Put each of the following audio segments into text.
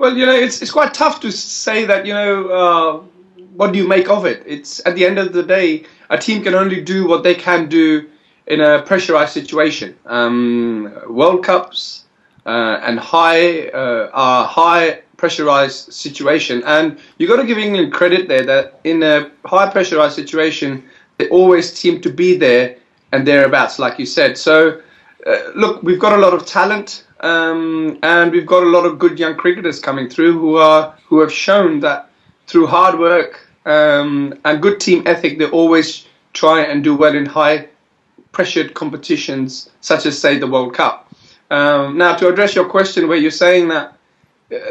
Well, it's quite tough to say that, what do you make of it? It's at the end of the day, a team can only do what they can do in a pressurized situation. World Cups and high pressurized situation, and you got to give England credit there that in a high pressurized situation, they always seem to be there and thereabouts, like you said. So, look, we've got a lot of talent. And we've got a lot of good young cricketers coming through who have shown that through hard work and good team ethic, they always try and do well in high pressured competitions, such as, say, the World Cup. Now, to address your question where you're saying that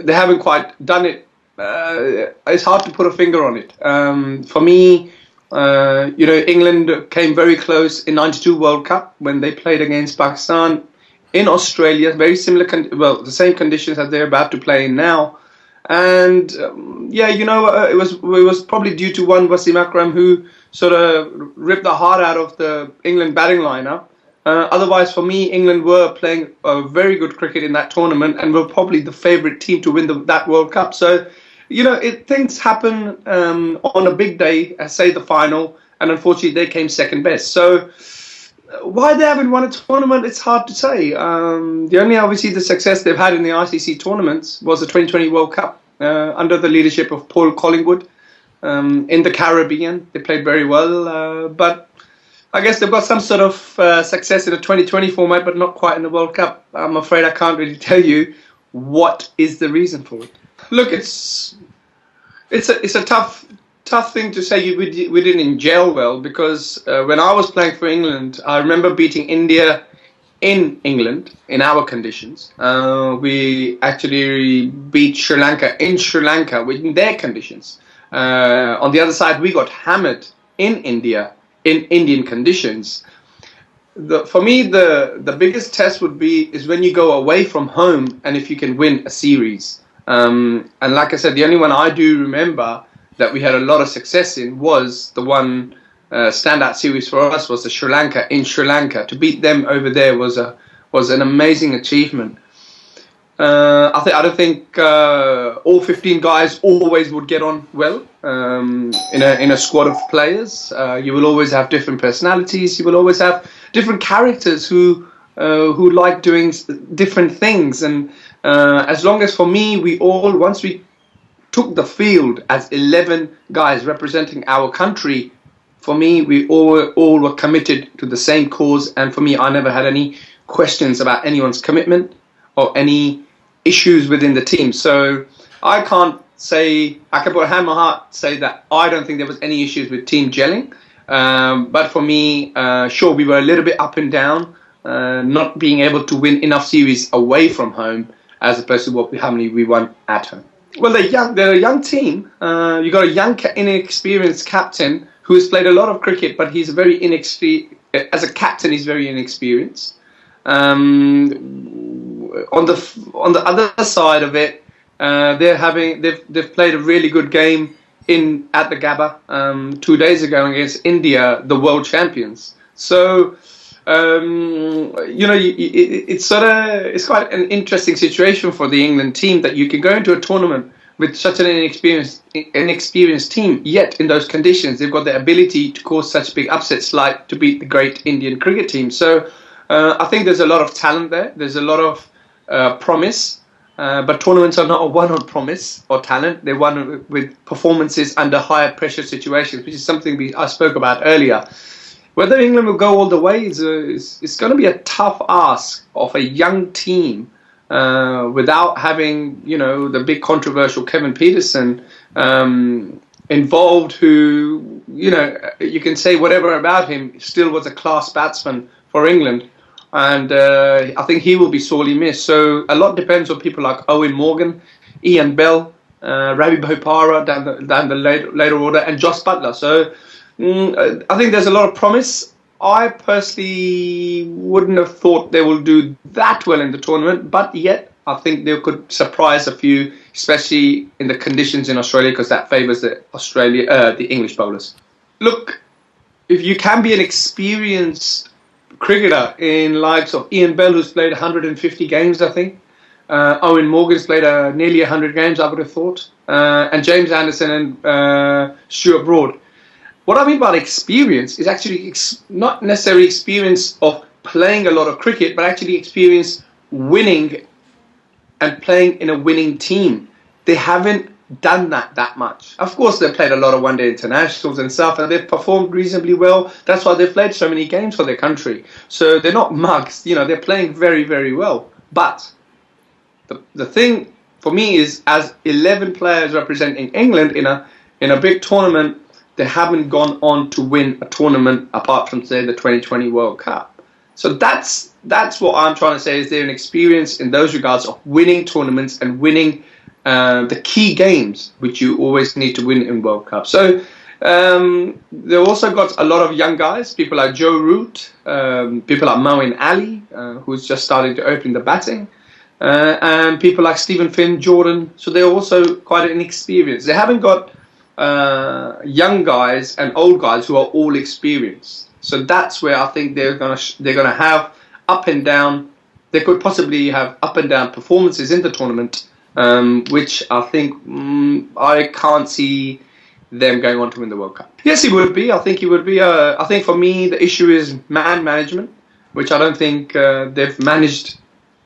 they haven't quite done it, it's hard to put a finger on it. For me, England came very close in '92 World Cup when they played against Pakistan in Australia, very similar, the same conditions that they're about to play in now. And it was probably due to one Wasim Akram who sort of ripped the heart out of the England batting lineup. Otherwise, for me, England were playing a very good cricket in that tournament and were probably the favourite team to win that World Cup. So, things happen on a big day, say the final, and unfortunately they came second best. So, why they haven't won a tournament, it's hard to say. The only, obviously, the success they've had in the ICC tournaments was the 2020 World Cup under the leadership of Paul Collingwood in the Caribbean. They played very well, but I guess they've got some sort of success in the 2020 format, but not quite in the World Cup. I'm afraid I can't really tell you what is the reason for it. Look, it's a tough thing to say we didn't gel well, because when I was playing for England, I remember beating India in England in our conditions. We actually beat Sri Lanka in Sri Lanka in their conditions. On the other side, we got hammered in India in Indian conditions. For me, the biggest test is when you go away from home and if you can win a series. And like I said, the only one I do remember that we had a lot of success in was the one standout series for us was the Sri Lanka in Sri Lanka. To beat them over there was an amazing achievement. I don't think all 15 guys always would get on well in a squad of players. You will always have different personalities. You will always have different characters who like doing different things. And as long as, for me, once we took the field as 11 guys representing our country, for me, we all were committed to the same cause. And for me, I never had any questions about anyone's commitment or any issues within the team. So I can put a hand on my heart, say that I don't think there was any issues with team gelling. But for me, sure, we were a little bit up and down, not being able to win enough series away from home as opposed to how many we won at home. Well, they're a young team. You've got a young, inexperienced captain who has played a lot of cricket, but he's very inexperienced. As a captain, he's very inexperienced. On the other side of it, they've played a really good game at the Gabba 2 days ago against India, the world champions. So it's quite an interesting situation for the England team that you can go into a tournament with such an inexperienced team, yet in those conditions they've got the ability to cause such big upsets, like to beat the great Indian cricket team. So I think there's a lot of talent there. There's a lot of promise. But tournaments are not won on promise or talent. They're won with performances under higher pressure situations, which is something I spoke about earlier. Whether England will go all the way is going to be a tough ask of a young team without having, the big controversial Kevin Pietersen involved, who, you can say whatever about him, still was a class batsman for England. And I think he will be sorely missed. So a lot depends on people like Owen Morgan, Ian Bell, Ravi Bhopara down the later order, and Joss Butler. So I think there's a lot of promise. I personally wouldn't have thought they will do that well in the tournament, but yet I think they could surprise a few, especially in the conditions in Australia, because that favours the English bowlers. Look, if you can be an experienced cricketer in likes of Ian Bell, who's played 150 games, I think, Owen Morgan's played nearly 100 games, I would have thought. And James Anderson and Stuart Broad. What I mean by experience is actually not necessarily experience of playing a lot of cricket, but actually experience winning and playing in a winning team. They haven't done that much. Of course, they've played a lot of one-day internationals and stuff, and they've performed reasonably well. That's why they've played so many games for their country. So they're not mugs. They're playing very, very well. But the thing for me is, as 11 players representing England in a big tournament, they haven't gone on to win a tournament apart from, say, the 2020 World Cup. So that's what I'm trying to say, is they're an experience in those regards of winning tournaments and winning the key games, which you always need to win in World Cup. So they've also got a lot of young guys, people like Joe Root, people like Moeen Ali, who's just starting to open the batting, and people like Stephen Finn, Jordan. So they're also quite inexperienced. They haven't got young guys and old guys who are all experienced. So that's where I think they're gonna have up and down. They could possibly have up and down performances in the tournament, which I think I can't see them going on to win the World Cup. Yes, he would be. I think he would be. I think for me the issue is man management, which I don't think they've managed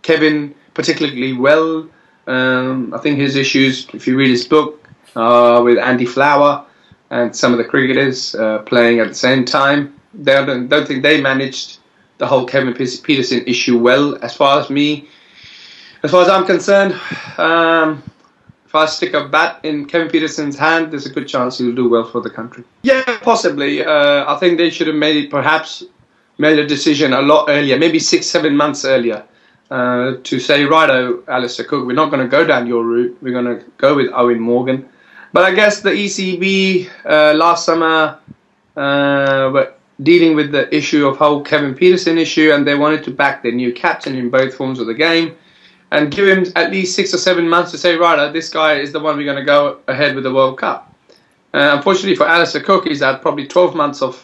Kevin particularly well. I think his issues, if you read his book, with Andy Flower and some of the cricketers playing at the same time, I don't think they managed the whole Kevin Pietersen issue well. As far as I'm concerned, if I stick a bat in Kevin Pietersen's hand, there's a good chance he'll do well for the country. Yeah, possibly. I think they should have made a decision a lot earlier, maybe 6-7 months earlier, to say, righto, Alistair Cook, we're not going to go down your route. We're going to go with Owen Morgan. But I guess the ECB last summer were dealing with the issue of whole Kevin Pietersen issue, and they wanted to back their new captain in both forms of the game and give him at least 6 or 7 months to say, right, this guy is the one we're going to go ahead with the World Cup. Unfortunately for Alistair Cook, he's had probably 12 months of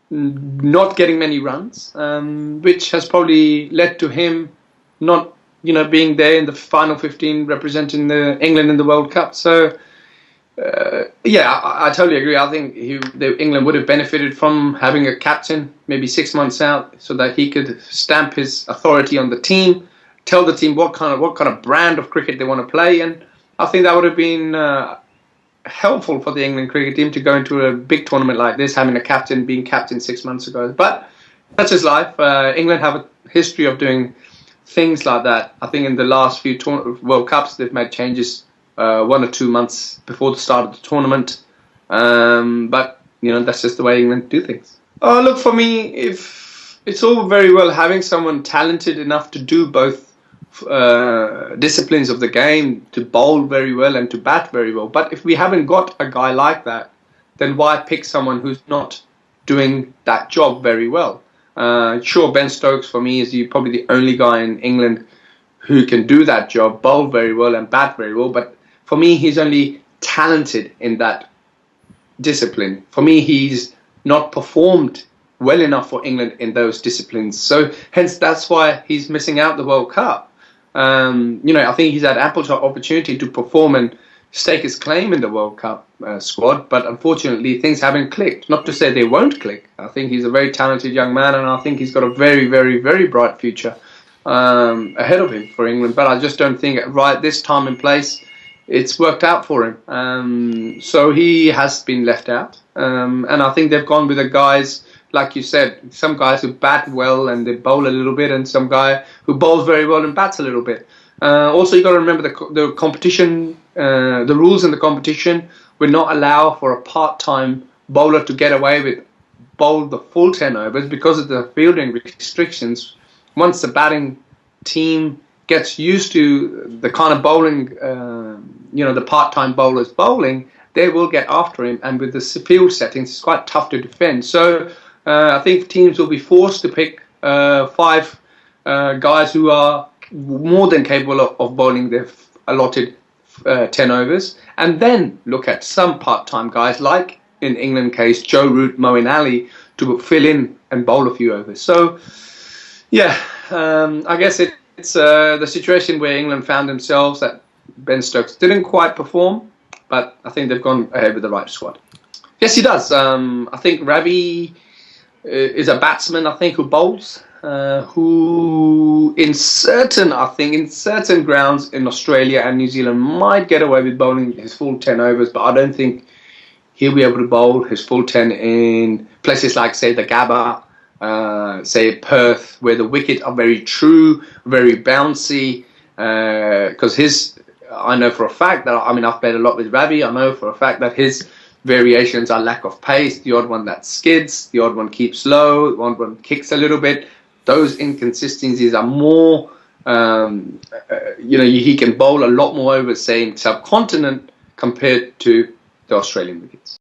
not getting many runs, which has probably led to him not being there in the final 15 representing England in the World Cup. So I totally agree. I think England would have benefited from having a captain maybe 6 months out, so that he could stamp his authority on the team, tell the team what kind of brand of cricket they want to play, and I think that would have been helpful for the England cricket team to go into a big tournament like this, having a captain being captain 6 months ago. But that's just life. England have a history of doing things like that. I think in the last few World Cups they've made changes 1 or 2 months before the start of the tournament, but that's just the way England do things. Look, for me, if it's all very well having someone talented enough to do both disciplines of the game, to bowl very well and to bat very well, but if we haven't got a guy like that, then why pick someone who's not doing that job very well? Sure, Ben Stokes for me is probably the only guy in England who can do that job, bowl very well and bat very well, but for me, he's only talented in that discipline. For me, he's not performed well enough for England in those disciplines. So, hence, that's why he's missing out the World Cup. I think he's had ample opportunity to perform and stake his claim in the World Cup squad, but unfortunately, things haven't clicked. Not to say they won't click. I think he's a very talented young man, and I think he's got a very, very, very bright future ahead of him for England. But I just don't think right this time and place it's worked out for him. So he has been left out. And I think they've gone with the guys, like you said, some guys who bat well and they bowl a little bit, and some guy who bowls very well and bats a little bit. Also, you've got to remember the competition, the rules in the competition will not allow for a part-time bowler to get away with bowl the full 10 overs because of the fielding restrictions. Once the batting team gets used to the kind of bowling, the part-time bowlers bowling, they will get after him. And with the field settings, it's quite tough to defend. So I think teams will be forced to pick 5 guys who are more than capable of bowling their allotted 10 overs, and then look at some part-time guys, like in England case, Joe Root, Moeen Ali, to fill in and bowl a few overs. So, yeah, I guess It's the situation where England found themselves that Ben Stokes didn't quite perform, but I think they've gone ahead with the right squad. Yes, he does. I think Ravi is a batsman, I think, who bowls, who in certain grounds in Australia and New Zealand might get away with bowling his full 10 overs, but I don't think he'll be able to bowl his full 10 in places like, say, the Gabba, say Perth, where the wicket are very true, very bouncy, because I know for a fact that, I mean, I've played a lot with Ravi, I know for a fact that his variations are lack of pace, the odd one that skids, the odd one keeps low, the odd one kicks a little bit. Those inconsistencies are more, he can bowl a lot more over, say, in subcontinent compared to the Australian wickets.